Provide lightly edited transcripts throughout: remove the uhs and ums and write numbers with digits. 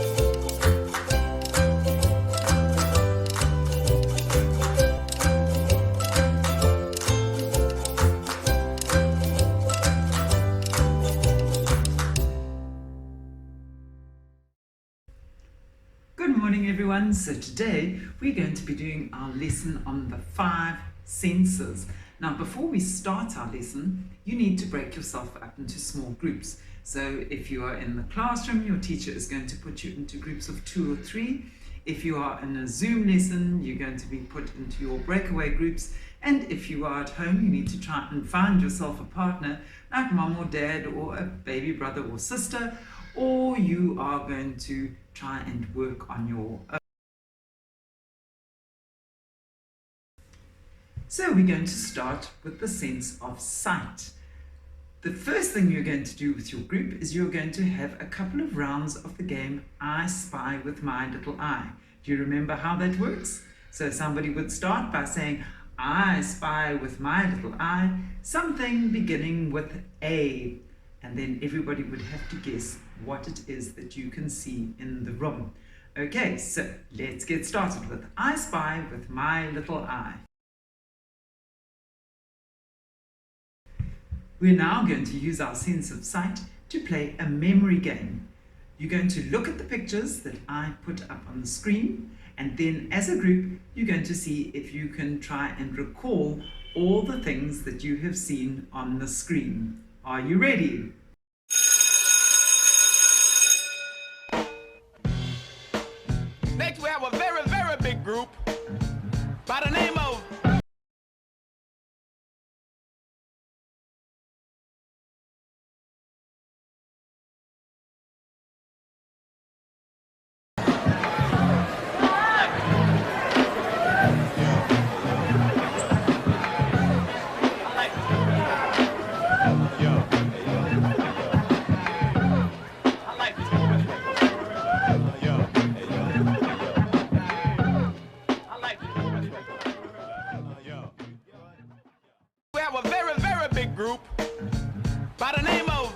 Good morning everyone. So today we're going to be doing our lesson on the 5 senses. Now before we start our lesson, you need to break yourself up into small groups. So if you are in the classroom, your teacher is going to put you into groups of 2 or 3. If you are in a Zoom lesson, you're going to be put into your breakaway groups. And if you are at home, you need to try and find yourself a partner like mom or dad or a baby brother or sister, or you are going to try and work on your own. So we're going to start with the sense of sight. The first thing you're going to do with your group is you're going to have a couple of rounds of the game I Spy with My Little Eye. Do you remember how that works? So somebody would start by saying, I spy with my little eye something beginning with A, and then everybody would have to guess what it is that you can see in the room. Okay, so let's get started with I spy with my little eye. We're now going to use our sense of sight to play a memory game. You're going to look at the pictures that I put up on the screen, and then as a group, you're going to see if you can try and recall all the things that you have seen on the screen. Are you ready? Next, we have a very, very big group by the name of group by the name of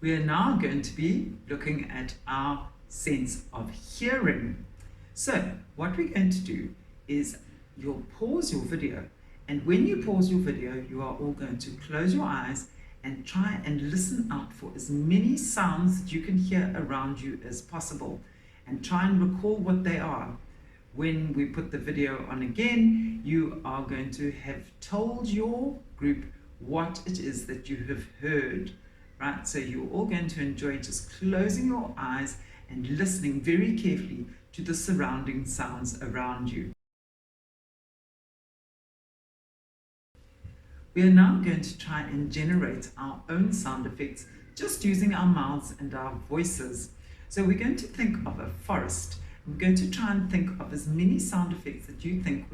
We are now going to be looking at our sense of hearing. So what we're going to do is you'll pause your video, and when you pause your video, you are all going to close your eyes and try and listen out for as many sounds that you can hear around you as possible, and try and recall what they are. When we put the video on again, you are going to have told your group what it is that you have heard. Right, so you're all going to enjoy just closing your eyes and listening very carefully to the surrounding sounds around you. We are now going to try and generate our own sound effects just using our mouths and our voices. So we're going to think of a forest. We're going to try and think of as many sound effects that you think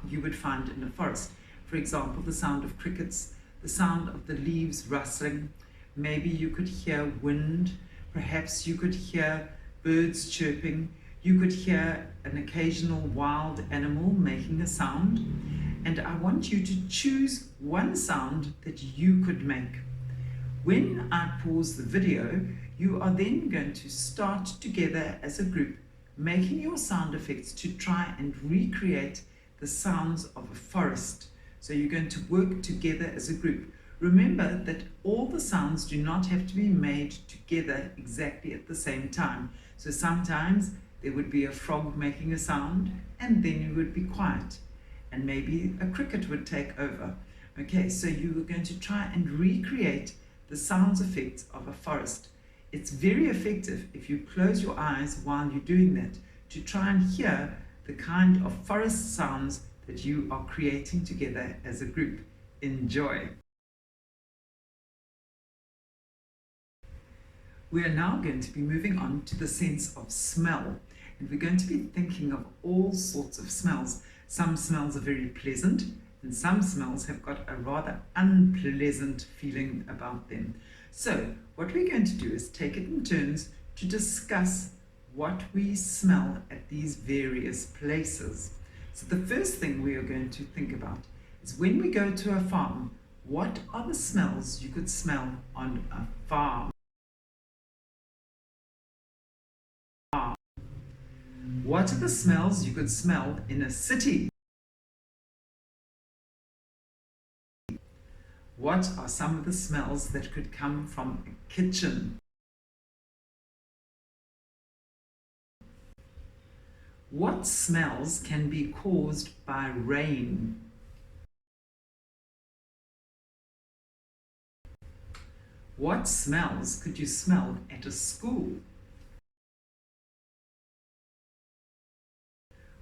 you would find in a forest. For example, the sound of crickets, the sound of the leaves rustling. Maybe you could hear wind, perhaps you could hear birds chirping, you could hear an occasional wild animal making a sound, and I want you to choose one sound that you could make. When I pause the video, you are then going to start together as a group, making your sound effects to try and recreate the sounds of a forest. So you're going to work together as a group. Remember that all the sounds do not have to be made together exactly at the same time. So sometimes there would be a frog making a sound and then you would be quiet, and maybe a cricket would take over. Okay, so you are going to try and recreate the sounds effects of a forest. It's very effective if you close your eyes while you're doing that to try and hear the kind of forest sounds that you are creating together as a group. Enjoy. We are now going to be moving on to the sense of smell, and we're going to be thinking of all sorts of smells. Some smells are very pleasant, and some smells have got a rather unpleasant feeling about them. So what we're going to do is take it in turns to discuss what we smell at these various places. So the first thing we are going to think about is when we go to a farm, what are the smells you could smell on a farm? What are the smells you could smell in a city? What are some of the smells that could come from a kitchen? What smells can be caused by rain? What smells could you smell at a school?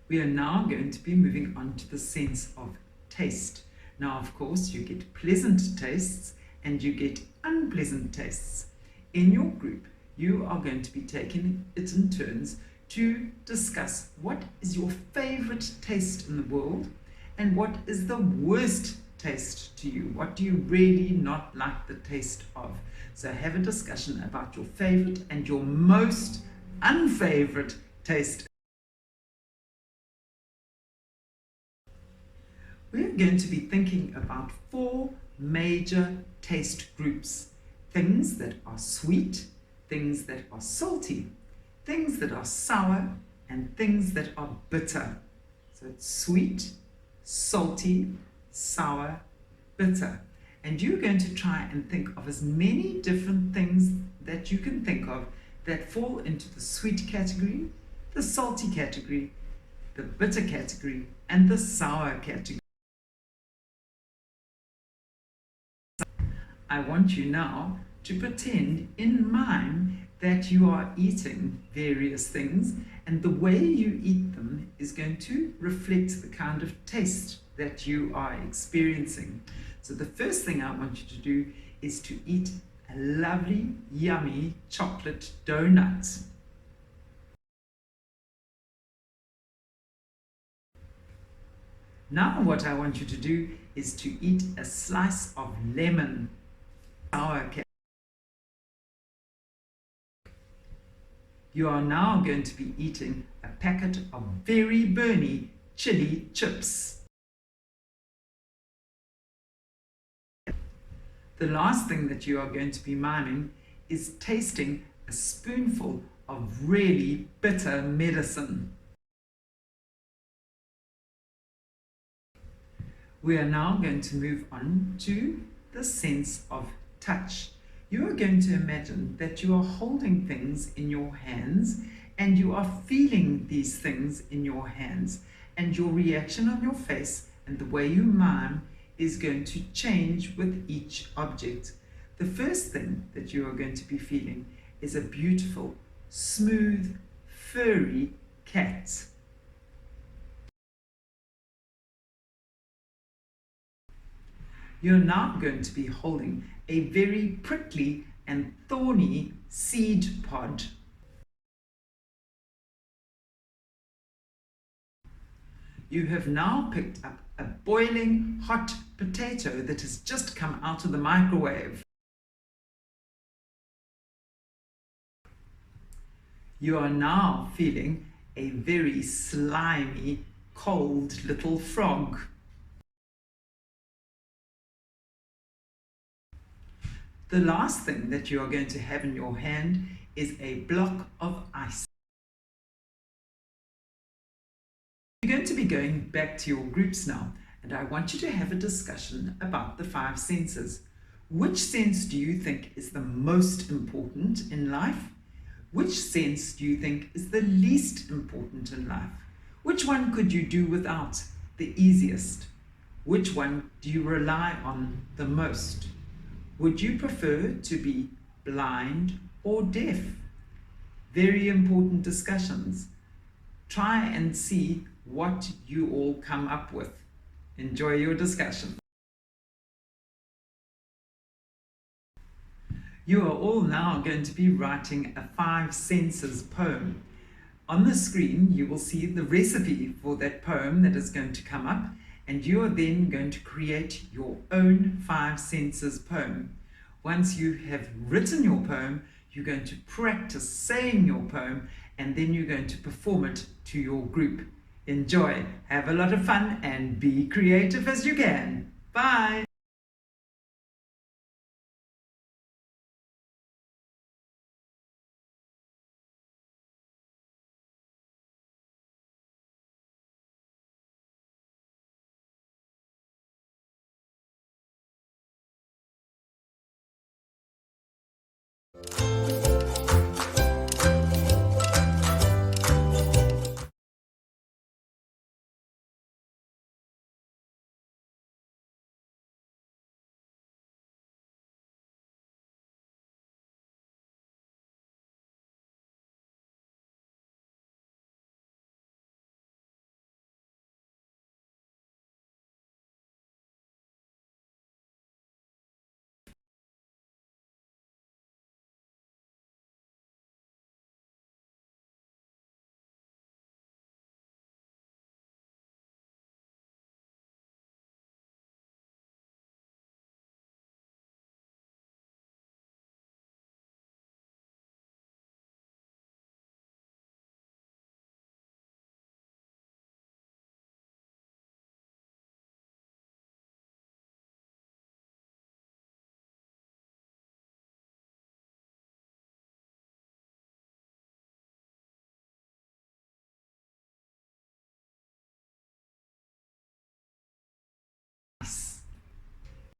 We are now going to be moving on to the sense of taste. Now, of course, you get pleasant tastes and you get unpleasant tastes. In your group, you are going to be taking it in turns to discuss what is your favorite taste in the world and what is the worst taste to you. What do you really not like the taste of? So have a discussion about your favorite and your most unfavorite taste. We're going to be thinking about 4 major taste groups. Things that are sweet, things that are salty, things that are sour, and things that are bitter. So it's sweet, salty, sour, bitter. And you're going to try and think of as many different things that you can think of that fall into the sweet category, the salty category, the bitter category, and the sour category. I want you now to pretend in mime that you are eating various things, and the way you eat them is going to reflect the kind of taste that you are experiencing. So the first thing I want you to do is to eat a lovely, yummy chocolate donut. Now what I want you to do is to eat a slice of lemon. You are now going to be eating a packet of very burny chili chips. The last thing that you are going to be miming is tasting a spoonful of really bitter medicine. We are now going to move on to the sense of touch. You are going to imagine that you are holding things in your hands and you are feeling these things in your hands, and your reaction on your face and the way you mime is going to change with each object. The first thing that you are going to be feeling is a beautiful, smooth, furry cat. You're now going to be holding a very prickly and thorny seed pod. You have now picked up a boiling hot potato that has just come out of the microwave. You are now feeling a very slimy, cold little frog. The last thing that you are going to have in your hand is a block of ice. You're going to be going back to your groups now, and I want you to have a discussion about the 5 senses. Which sense do you think is the most important in life? Which sense do you think is the least important in life? Which one could you do without the easiest? Which one do you rely on the most? Would you prefer to be blind or deaf? Very important discussions. Try and see what you all come up with. Enjoy your discussion. You are all now going to be writing a 5 senses poem. On the screen, you will see the recipe for that poem that is going to come up, and you are then going to create your own 5 senses poem. Once you have written your poem, you're going to practice saying your poem, and then you're going to perform it to your group. Enjoy, have a lot of fun, and be creative as you can. Bye!